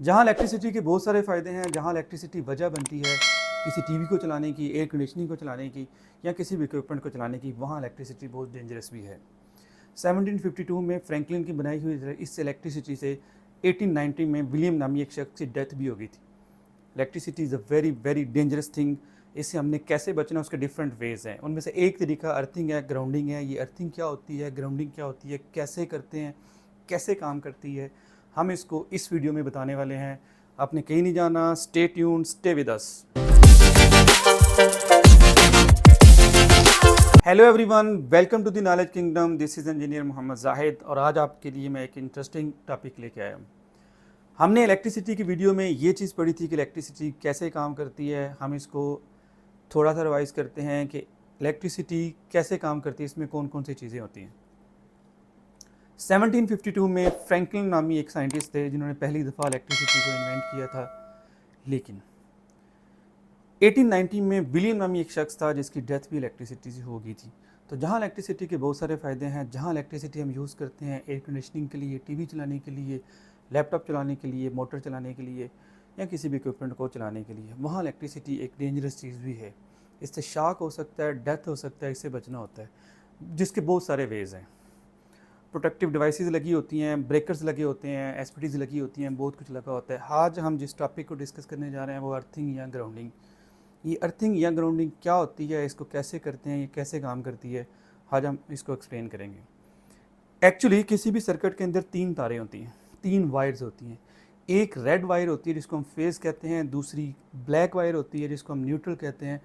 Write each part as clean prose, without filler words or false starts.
जहाँ इलेक्ट्रिसिटी के बहुत सारे फ़ायदे हैं, जहाँ इलेक्ट्रिसिटी वजह बनती है किसी टीवी को चलाने की, एयर कंडीशनिंग को चलाने की या किसी भी इक्विपमेंट को चलाने की, वहाँ इलेक्ट्रिसिटी बहुत डेंजरस भी है। 1752 में फ्रैंकलिन की बनाई हुई इस इलेक्ट्रिसिटी से 1890 में विलियम नामी एक शख्स की डेथ भी हो गई थी। Electricity is a very very dangerous thing. इससे हमने कैसे बचना, उसके डिफरेंट वेज़ हैं। उनमें से एक तरीका अर्थिंग है, ग्राउंडिंग है। ये अर्थिंग क्या होती है, ग्राउंडिंग क्या होती है, कैसे करते हैं, कैसे काम करती है, हम इसको इस वीडियो में बताने वाले हैं। आपने कहीं नहीं जाना, stay tuned, stay with us. Hello everyone, welcome to the knowledge kingdom. This is engineer Mohammad Zahid और आज आपके लिए मैं एक इंटरेस्टिंग टॉपिक लेके आया हूँ। हमने इलेक्ट्रिसिटी की वीडियो में ये चीज़ पढ़ी थी कि इलेक्ट्रिसिटी कैसे काम करती है। हम इसको थोड़ा सा रिवाइज़ करते हैं कि इलेक्ट्रिसिटी कैसे काम करती है, इसमें कौन कौन सी चीज़ें होती हैं। 1752 में फ्रैंकलिन नामी एक साइंटिस्ट थे जिन्होंने पहली दफ़ा इलेक्ट्रिसिटी को इन्वेंट किया था। लेकिन 1890 में विलियम नामी एक शख्स था जिसकी डेथ भी इलेक्ट्रिसिटी से हो गई थी। तो जहाँ इलेक्ट्रिसिटी के बहुत सारे फ़ायदे हैं, जहाँ इलेक्ट्रिसिटी हम यूज़ करते हैं एयर कंडीशनिंग के लिए, टीवी चलाने के लिए, लैपटॉप चलाने के लिए, मोटर चलाने के लिए या किसी भी इक्विपमेंट को चलाने के लिए, वहाँ इलेक्ट्रिसिटी एक डेंजरस चीज़ भी है। इससे शॉक हो सकता है, डेथ हो सकता है, इससे बचना होता है, जिसके बहुत सारे वेज़ हैं। प्रोटेक्टिव डिवाइसेस लगी होती हैं, ब्रेकर्स लगे होते हैं, एसपीटीज लगी होती हैं, बहुत कुछ लगा होता है। आज हम जिस टॉपिक को डिस्कस करने जा रहे हैं वो अर्थिंग या ग्राउंडिंग। ये अर्थिंग या ग्राउंडिंग क्या होती है, इसको कैसे करते हैं, ये कैसे काम करती है, आज हम इसको एक्सप्लेन करेंगे। एक्चुअली किसी भी सर्किट के अंदर तीन तारें होती हैं, तीन वायर्स होती हैं। एक रेड वायर होती है जिसको हम फेज कहते हैं, दूसरी ब्लैक वायर होती है जिसको हम न्यूट्रल कहते हैं,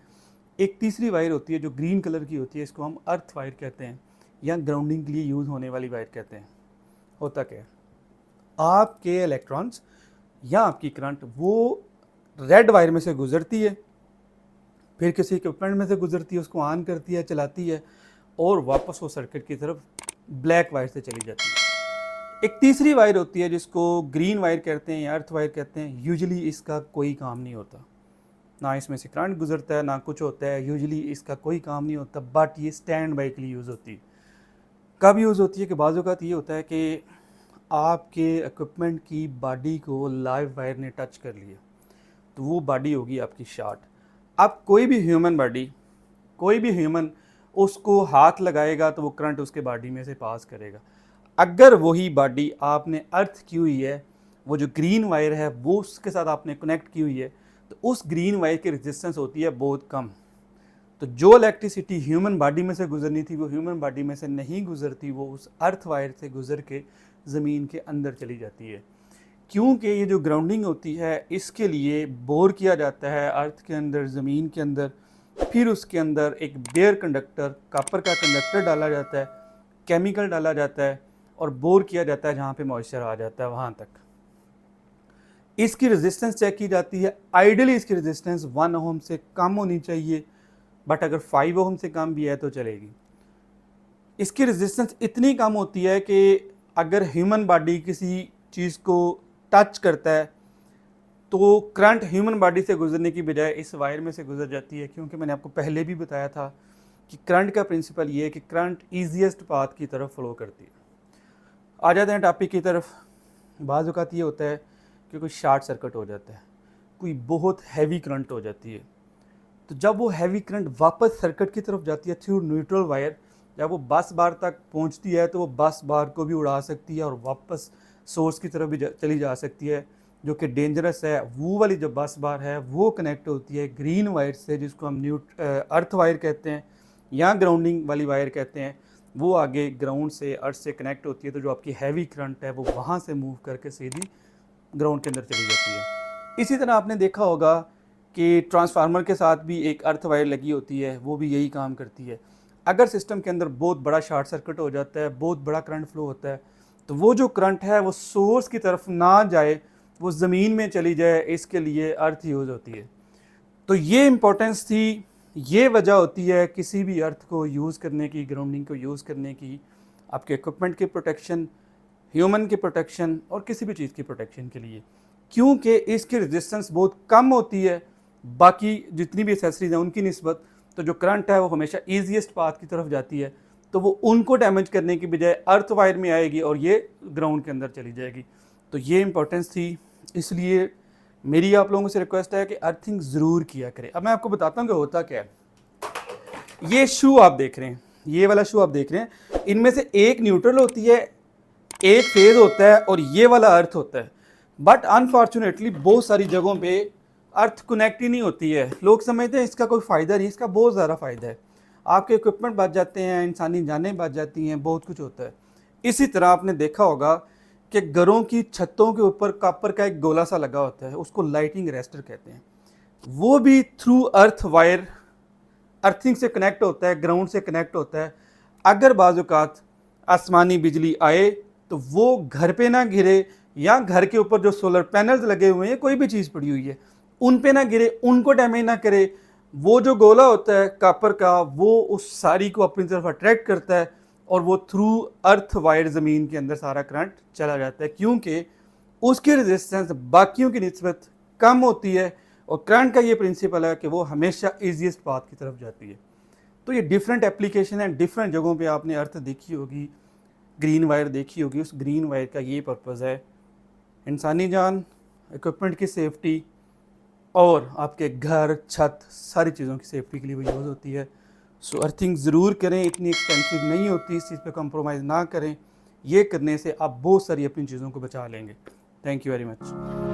एक तीसरी वायर होती है जो ग्रीन कलर की होती है, इसको हम अर्थ वायर कहते हैं या ग्राउंडिंग के लिए यूज़ होने वाली वायर कहते हैं। होता क्या है, आपके इलेक्ट्रॉन्स या आपकी करंट वो रेड वायर में से गुजरती है, फिर किसी इक्विपमेंट में से गुजरती है, उसको ऑन करती है, चलाती है और वापस वो सर्किट की तरफ ब्लैक वायर से चली जाती है। एक तीसरी वायर होती है जिसको ग्रीन वायर कहते हैं या अर्थ वायर कहते हैं। यूजुअली इसका कोई काम नहीं होता, ना इसमें से करंट गुजरता है ना कुछ होता है, यूजुअली इसका कोई काम नहीं होता, बट ये स्टैंड बाई के लिए यूज़ होती है। कब यूज़ होती है कि बाज़ औक़ात ये होता है कि आपके इक्विपमेंट की बॉडी को लाइव वायर ने टच कर लिया, तो वो बॉडी होगी आपकी शॉर्ट। अब कोई भी ह्यूमन उसको हाथ लगाएगा तो वो करंट उसके बॉडी में से पास करेगा। अगर वही बॉडी आपने अर्थ की हुई है, वो जो ग्रीन वायर है वो उसके साथ आपने कनेक्ट की हुई है, तो उस ग्रीन वायर की रेजिस्टेंस होती है बहुत कम। तो जो इलेक्ट्रिसिटी ह्यूमन बॉडी में से गुजरनी थी वो ह्यूमन बॉडी में से नहीं गुजरती, वो उस अर्थ वायर से गुजर के ज़मीन के अंदर चली जाती है। क्योंकि ये जो ग्राउंडिंग होती है इसके लिए बोर किया जाता है अर्थ के अंदर, ज़मीन के अंदर, फिर उसके अंदर एक बेयर कंडक्टर, कॉपर का कंडक्टर डाला जाता है, केमिकल डाला जाता है और बोर किया जाता है जहाँ पे मॉइस्चर आ जाता है वहाँ तक। इसकी रेजिस्टेंस चेक की जाती है। आइडियली इसकी रेजिस्टेंस 1 ओम से कम होनी चाहिए, बट अगर 5 ओम से कम भी है तो चलेगी। इसकी रेजिस्टेंस इतनी कम होती है कि अगर ह्यूमन बॉडी किसी चीज़ को टच करता है तो करंट ह्यूमन बॉडी से गुजरने की बजाय इस वायर में से गुजर जाती है। क्योंकि मैंने आपको पहले भी बताया था कि करंट का प्रिंसिपल ये है कि करंट ईजीएस्ट पाथ की तरफ फ्लो करती है। आ जाते हैं टॉपिक की तरफ। बाज़ औक़ात ये होता है कि कोई शॉर्ट सर्किट हो जाता है, कोई बहुत हैवी करंट हो जाती है, तो जब वो हैवी करंट वापस सर्किट की तरफ जाती है थ्रू न्यूट्रल वायर, जब वो बस बार तक पहुंचती है तो वो बस बार को भी उड़ा सकती है और वापस सोर्स की तरफ भी चली जा सकती है, जो कि डेंजरस है। वो वाली जो बस बार है वो कनेक्ट होती है ग्रीन वायर से, जिसको हम अर्थ वायर कहते हैं या ग्राउंडिंग वाली वायर कहते हैं। वो आगे ग्राउंड से, अर्थ से कनेक्ट होती है, तो जो आपकी हैवी करंट है वो वहाँ से मूव करके सीधी ग्राउंड के अंदर चली जाती है। इसी तरह आपने देखा होगा कि ट्रांसफार्मर के साथ भी एक अर्थ वायर लगी होती है, वो भी यही काम करती है। अगर सिस्टम के अंदर बहुत बड़ा शॉर्ट सर्किट हो जाता है, बहुत बड़ा करंट फ्लो होता है, तो वो जो करंट है वो सोर्स की तरफ ना जाए, वो ज़मीन में चली जाए, इसके लिए अर्थ यूज़ होती है। तो ये इम्पोर्टेंस थी, ये वजह होती है किसी भी अर्थ को यूज़ करने की, ग्राउंडिंग को यूज़ करने की, आपके इक्विपमेंट की प्रोटेक्शन, ह्यूमन की प्रोटेक्शन और किसी भी चीज़ की प्रोटेक्शन के लिए। क्योंकि इसकी रेजिस्टेंस बहुत कम होती है बाकी जितनी भी एसेसरीज हैं उनकी निस्बत, तो जो करंट है वो हमेशा ईजीएस्ट पाथ की तरफ जाती है, तो वो उनको डैमेज करने की बजाय अर्थ वायर में आएगी और ये ग्राउंड के अंदर चली जाएगी। तो ये इंपॉर्टेंस थी इसलिए मेरी आप लोगों से रिक्वेस्ट है कि अर्थिंग ज़रूर किया करें। अब मैं आपको बताता हूँ कि होता क्या है। ये शू आप देख रहे हैं, ये वाला शू आप देख रहे हैं, इनमें से एक न्यूट्रल होती है, एक फेज होता है और ये वाला अर्थ होता है। बट अनफॉर्चुनेटली बहुत सारी जगहों पे अर्थ कनेक्ट ही नहीं होती है। लोग समझते हैं इसका कोई फ़ायदा नहीं, इसका बहुत ज़्यादा फ़ायदा है। आपके इक्विपमेंट बच जाते हैं, इंसानी जानें बच जाती हैं, बहुत कुछ होता है। इसी तरह आपने देखा होगा कि घरों की छतों के ऊपर कॉपर का एक गोला सा लगा होता है, उसको लाइटिंग अरेस्टर कहते हैं। वो भी थ्रू अर्थ वायर अर्थिंग से कनेक्ट होता है, ग्राउंड से कनेक्ट होता है। अगर बाज़-औक़ात आसमानी बिजली आए तो वो घर पे ना गिरे, या घर के ऊपर जो सोलर पैनल्स लगे हुए हैं, कोई भी चीज़ पड़ी हुई है, उन पे ना गिरे, उनको डैमेज ना करे। वो जो गोला होता है कॉपर का, वो उस सारी को अपनी तरफ अट्रैक्ट करता है और वो थ्रू अर्थ वायर ज़मीन के अंदर सारा करंट चला जाता है, क्योंकि उसकी रेजिस्टेंस बाकियों की निस्बत कम होती है। और करंट का ये प्रिंसिपल है कि वो हमेशा ईजीएस्ट पाथ की तरफ जाती है। तो ये डिफरेंट एप्लीकेशन है, डिफरेंट जगहों पे आपने अर्थ देखी होगी, ग्रीन वायर देखी होगी। उस ग्रीन वायर का ये पर्पज़ है इंसानी जान, इक्विपमेंट की सेफ्टी और आपके घर, छत, सारी चीज़ों की सेफ्टी के लिए वो यूज़ होती है। सो अर्थिंग ज़रूर करें, इतनी एक्सपेंसिव नहीं होती, इस चीज़ पे कॉम्प्रोमाइज़ ना करें। ये करने से आप बहुत सारी अपनी चीज़ों को बचा लेंगे। Thank you very much.